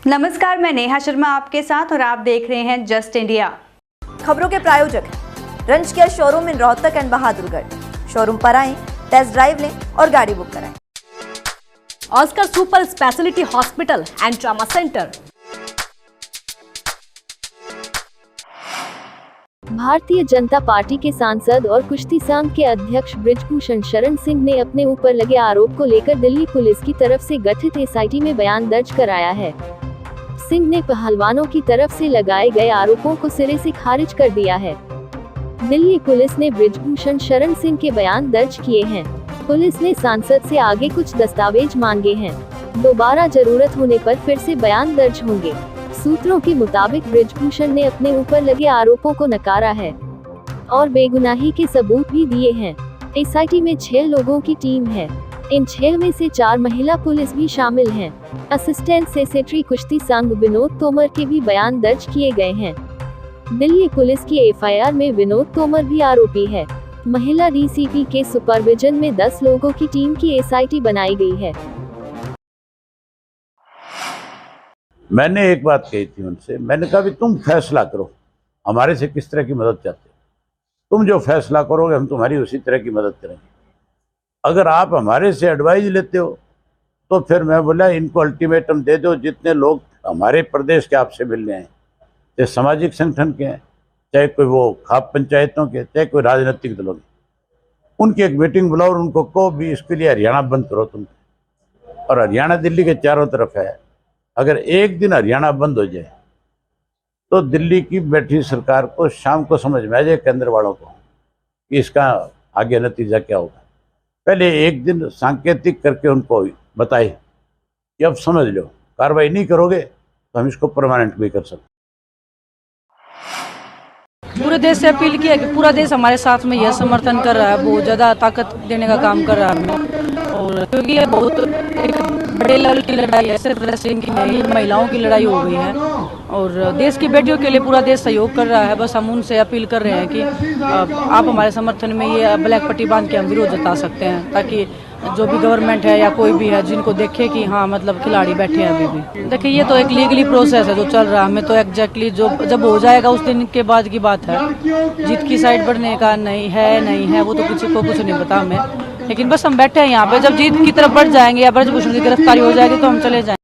नमस्कार, मैं नेहा शर्मा आपके साथ और आप देख रहे हैं जस्ट इंडिया। खबरों के प्रायोजक हैं रंज care showroom in Rohtak and Bahadurgarh. Showroom पर आएं, टेस्ट ड्राइव लें और गाड़ी बुक कराएं। Oscar super speciality hospital and trauma centre. Bharatiya Janata party के सांसद और कुश्ती संघ के अध्यक्ष बृजभूषण शरण सिंह ने अपने ऊपर लगे आरोप को लेकर दिल्ली पुलिस की तरफ से गठित एसआईटी में बयान दर्ज कराया है। सिंह ने पहलवानों की तरफ से लगाए गए आरोपों को सिरे से खारिज कर दिया है। दिल्ली पुलिस ने बृजभूषण शरण सिंह के बयान दर्ज किए हैं। पुलिस ने सांसद से आगे कुछ दस्तावेज मांगे हैं। दोबारा जरूरत होने पर फिर से बयान दर्ज होंगे। सूत्रों के मुताबिक बृजभूषण ने अपने ऊपर लगे आरोपों को नकारा है और बेगुनाही के सबूत भी दिए हैं। एसआईटी में 6 लोगों की टीम है। इन 6 में से 4 महिला पुलिस भी शामिल हैं। असिस्टेंट सेक्रेटरी कुश्ती संघ विनोद तोमर के भी बयान दर्ज किए गए हैं। दिल्ली पुलिस की एफआईआर में विनोद तोमर भी आरोपी है। महिला डीसीपी के सुपरविजन में 10 लोगों की टीम की एसआईटी बनाई गई है। मैंने एक बात कही थी उनसे, मैंने कहा भी तुम फैसला करो, हमारे से किस तरह की मदद चाहते हो। तुम जो फैसला करोगे हम तुम्हारी उसी तरह की मदद करेंगे। अगर आप हमारे से एडवाइस लेते हो तो फिर मैं बोला इनको अल्टीमेटम दे दो। जितने लोग हमारे प्रदेश के आपसे मिलने हैं, चाहे सामाजिक संगठन के हैं, चाहे कोई वो खाप पंचायतों के, चाहे कोई राजनीतिक दलों के, उनकी एक मीटिंग बुलाओ और उनको कहो भी इसके लिए हरियाणा बंद करो तुम। और हरियाणा दिल्ली के चारों तरफ है। अगर एक दिन हरियाणा बंद हो जाए तो दिल्ली की बैठी सरकार को शाम को समझ में आ जाए, केंद्र वालों को, कि इसका आगे नतीजा क्या होगा। पहले एक दिन सांकेतिक करके उनको बताए कि अब समझ लो, कार्रवाई नहीं करोगे तो हम इसको परमानेंट भी कर सकते। पूरे देश से अपील किया कि पूरा देश हमारे साथ में यह समर्थन कर रहा है, बहुत ज़्यादा ताकत देने का काम कर रहा है। और क्योंकि ये बहुत एक बड़े लेवल की लड़ाई है, सिर्फ रेसलिंग की नहीं, महिलाओं की लड़ाई हो गई है और देश की बेटियों के लिए पूरा देश सहयोग कर रहा है। बस हम उनसे अपील कर रहे हैं कि आप हमारे समर्थन में ये ब्लैक पट्टी बांध के हम विरोध जता सकते हैं, ताकि जो भी गवर्नमेंट है या कोई भी है जिनको देखे कि हाँ मतलब खिलाड़ी बैठे हैं अभी भी। देखिए ये तो एक लीगली प्रोसेस है जो चल रहा है। हमें तो एग्जैक्टली जो जब हो जाएगा उस दिन के बाद की बात है। जीत की साइड बढ़ने का नहीं है वो तो किसी को कुछ नहीं पता हमें। लेकिन बस हम बैठे हैं यहाँ पे, जब जीत की तरफ बढ़ जाएंगे या बृजभूषण की गिरफ्तारी हो जाएगी तो हम चले जाएंगे।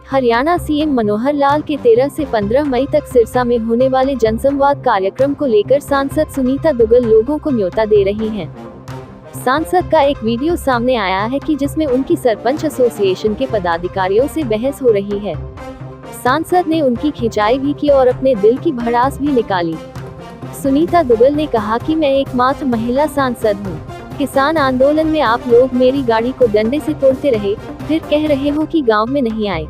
हरियाणा सीएम मनोहर लाल के 13 से 15 मई तक सिरसा में होने वाले जनसंवाद कार्यक्रम को लेकर सांसद सुनीता दुग्गल लोगों को न्योता दे रही हैं। सांसद का एक वीडियो सामने आया है कि जिसमें उनकी सरपंच एसोसिएशन के पदाधिकारियों से बहस हो रही है। सांसद ने उनकी खिंचाई भी की और अपने दिल की भड़ास भी निकाली। सुनीता दुग्गल ने कहा कि मैं एकमात्र महिला सांसद हूँ। किसान आंदोलन में आप लोग मेरी गाड़ी को डंडे से तोड़ते रहे, फिर कह रहे हो कि गांव में नहीं आए।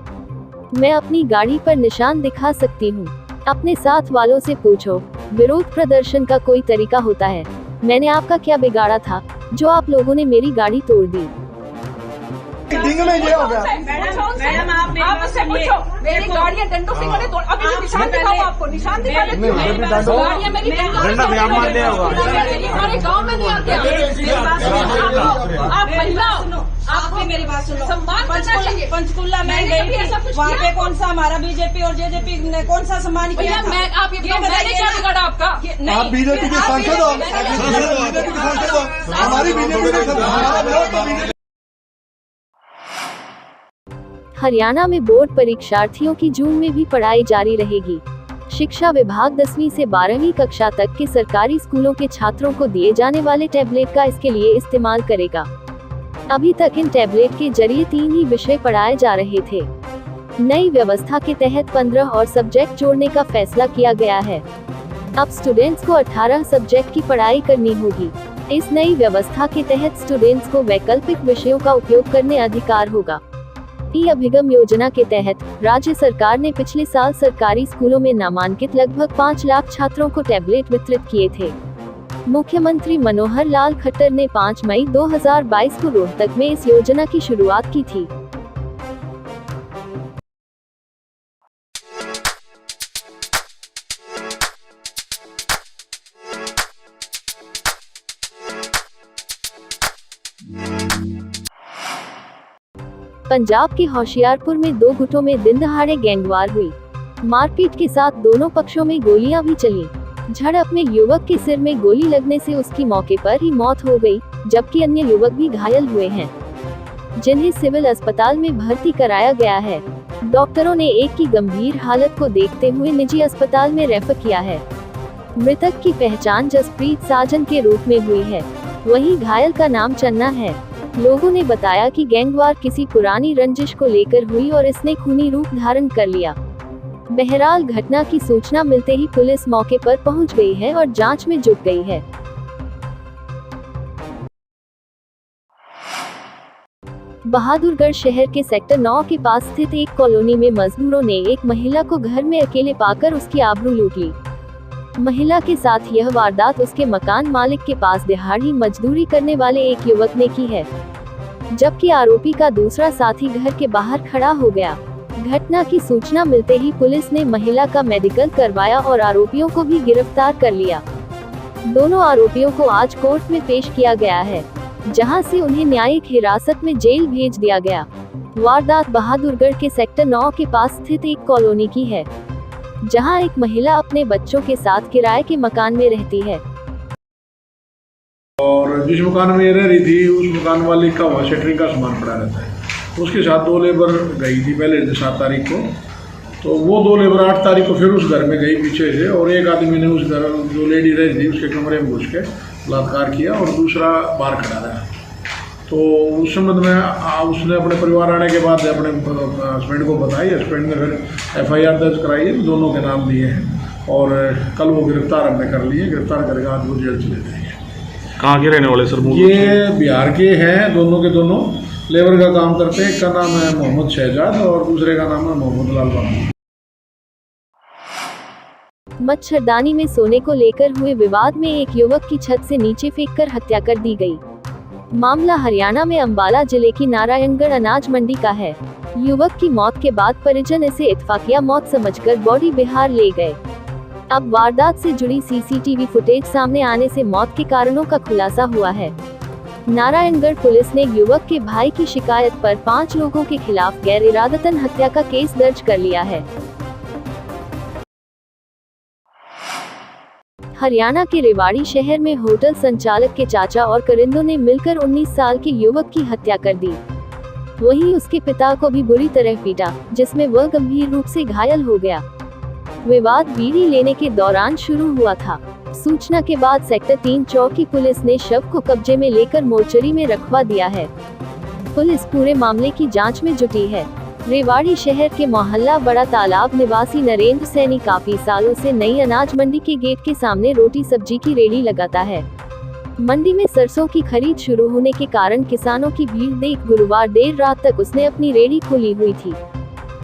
मैं अपनी गाड़ी पर निशान दिखा सकती हूँ। अपने साथ वालों से पूछो। विरोध प्रदर्शन का कोई तरीका होता है। मैंने आपका क्या बिगाड़ा था जो आप लोगों ने मेरी गाड़ी तोड़ दी। मैडम आप उससे पूछो, मेरी गाड़ियाँ डंडों से मैंने तोड़, अभी तो निशान दिखाऊं आपको, निशान दिखा देती हूँ। गाड़ियाँ मेरी हमारे गाँव में नहीं आती। आप महिला, आपने मेरी बात सुनो। सम्मान करना चाहिए। पंचकुला में गई, वहाँ पे कौन सा हमारा बीजेपी और जेजेपी ने कौन सा सम्मान किया? आप ये मैंने क्या बिगाड़ा आपका? आप बीजेपी के सांसद हो, हमारी बीजेपी। हरियाणा में बोर्ड परीक्षार्थियों की जून में भी पढ़ाई जारी रहेगी। शिक्षा विभाग 10वीं से 12वीं कक्षा तक के सरकारी स्कूलों के छात्रों को दिए जाने वाले टैबलेट का इसके लिए इस्तेमाल करेगा। अभी तक इन टैबलेट के जरिए 3 ही विषय पढ़ाए जा रहे थे। नई व्यवस्था के तहत 15 और सब्जेक्ट जोड़ने का फैसला किया गया है। अब स्टूडेंट्स को 18 सब्जेक्ट की पढ़ाई करनी होगी। इस नई व्यवस्था के तहत स्टूडेंट्स को वैकल्पिक विषयों का उपयोग करने अधिकार होगा। ई अभिगम योजना के तहत राज्य सरकार ने पिछले साल सरकारी स्कूलों में नामांकित लगभग 5 लाख छात्रों को टैबलेट वितरित किए थे। मुख्यमंत्री मनोहर लाल खट्टर ने 5 मई 2022 को रोहतक में इस योजना की शुरुआत की थी। पंजाब के होशियारपुर में 2 गुटों में दिन दहाड़े गैंगवार हुई। मारपीट के साथ दोनों पक्षों में गोलियां भी चली। झड़प में युवक के सिर में गोली लगने से उसकी मौके पर ही मौत हो गई, जबकि अन्य युवक भी घायल हुए हैं, जिन्हें सिविल अस्पताल में भर्ती कराया गया है। डॉक्टरों ने एक की गंभीर हालत को देखते हुए निजी अस्पताल में रेफर किया है। मृतक की पहचान जसप्रीत साजन के रूप में हुई है, वहीं घायल का नाम चन्ना है। लोगों ने बताया कि गैंगवार किसी पुरानी रंजिश को लेकर हुई और इसने खूनी रूप धारण कर लिया। बहरहाल घटना की सूचना मिलते ही पुलिस मौके पर पहुंच गई है और जांच में जुट गई है। बहादुरगढ़ शहर के सेक्टर 9 के पास स्थित एक कॉलोनी में मजदूरों ने एक महिला को घर में अकेले पाकर उसकी आबरू लूट ली। महिला के साथ यह वारदात उसके मकान मालिक के पास दिहाड़ी मजदूरी करने वाले एक युवक ने की है, जबकि आरोपी का दूसरा साथी घर के बाहर खड़ा हो गया। घटना की सूचना मिलते ही पुलिस ने महिला का मेडिकल करवाया और आरोपियों को भी गिरफ्तार कर लिया। दोनों आरोपियों को आज कोर्ट में पेश किया गया है, जहां से उन्हें न्यायिक हिरासत में जेल भेज दिया गया। वारदात बहादुरगढ़ के सेक्टर 9 के पास स्थित एक कॉलोनी की है, जहां एक महिला अपने बच्चों के साथ किराए के मकान में रहती है। और जिस मकान में ये रह रही थी, उस मकान वाले का वहाँ शटरिंग का सामान पड़ा रहता है। उसके साथ 2 लेबर गई थी पहले 7 तारीख को, तो वो 2 लेबर 8 तारीख को फिर उस घर में गई पीछे से, और एक आदमी ने उस घर जो लेडी रही थी उसके कमरे में घुस के बलात्कार किया और दूसरा बाहर खड़ा रहा। तो उस संबंध में उसने अपने परिवार आने के बाद अपने हस्बैंड को बताई। हस्बैंड ने फिर FIR दर्ज कराई है, दोनों के नाम दिए हैं और कल वो गिरफ्तार हमने कर लिए। गिरफ्तार करके आज वो जेल चले जाएंगे। कहाँ के रहने वाले सर? ये बिहार के हैं, दोनों के दोनों लेबर का काम करते हैं। एक का नाम है मोहम्मद शहजाद और दूसरे का नाम है मोहम्मद लाल बाबू। मच्छरदानी में सोने को लेकर हुए विवाद में एक युवक की छत से नीचे फेंककर हत्या कर दी गई। मामला हरियाणा में अंबाला जिले की नारायणगढ़ अनाज मंडी का है। युवक की मौत के बाद परिजन इसे इत्फाकिया मौत समझकर बॉडी बिहार ले गए। अब वारदात से जुड़ी CCTV फुटेज सामने आने से मौत के कारणों का खुलासा हुआ है। नारायणगढ़ पुलिस ने युवक के भाई की शिकायत पर 5 लोगों के खिलाफ गैर इरादतन हत्या का केस दर्ज कर लिया है। हरियाणा के रेवाड़ी शहर में होटल संचालक के चाचा और करिंदों ने मिलकर 19 साल के युवक की हत्या कर दी। वहीं उसके पिता को भी बुरी तरह पीटा, जिसमें वह गंभीर रूप से घायल हो गया। विवाद बीड़ी लेने के दौरान शुरू हुआ था। सूचना के बाद सेक्टर 3 चौकी पुलिस ने शव को कब्जे में लेकर मोर्चरी में रखवा दिया है। पुलिस पूरे मामले की जांच में जुटी है। रेवाड़ी शहर के मोहल्ला बड़ा तालाब निवासी नरेंद्र सैनी काफी सालों से नई अनाज मंडी के गेट के सामने रोटी सब्जी की रेडी लगाता है। मंडी में सरसों की खरीद शुरू होने के कारण किसानों की भीड़ देख गुरुवार देर रात तक उसने अपनी रेडी खोली हुई थी।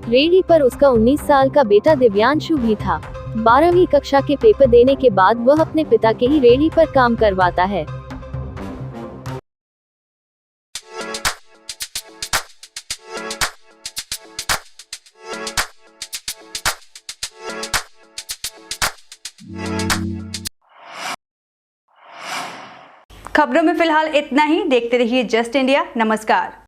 रेडी पर उसका 19 साल का बेटा दिव्यांशु भी था। 12वीं कक्षा के पेपर देने के बाद वह अपने पिता के ही रेडी पर काम करवाता है। खबरों में फिलहाल इतना ही। देखते रहिए जस्ट इंडिया। नमस्कार।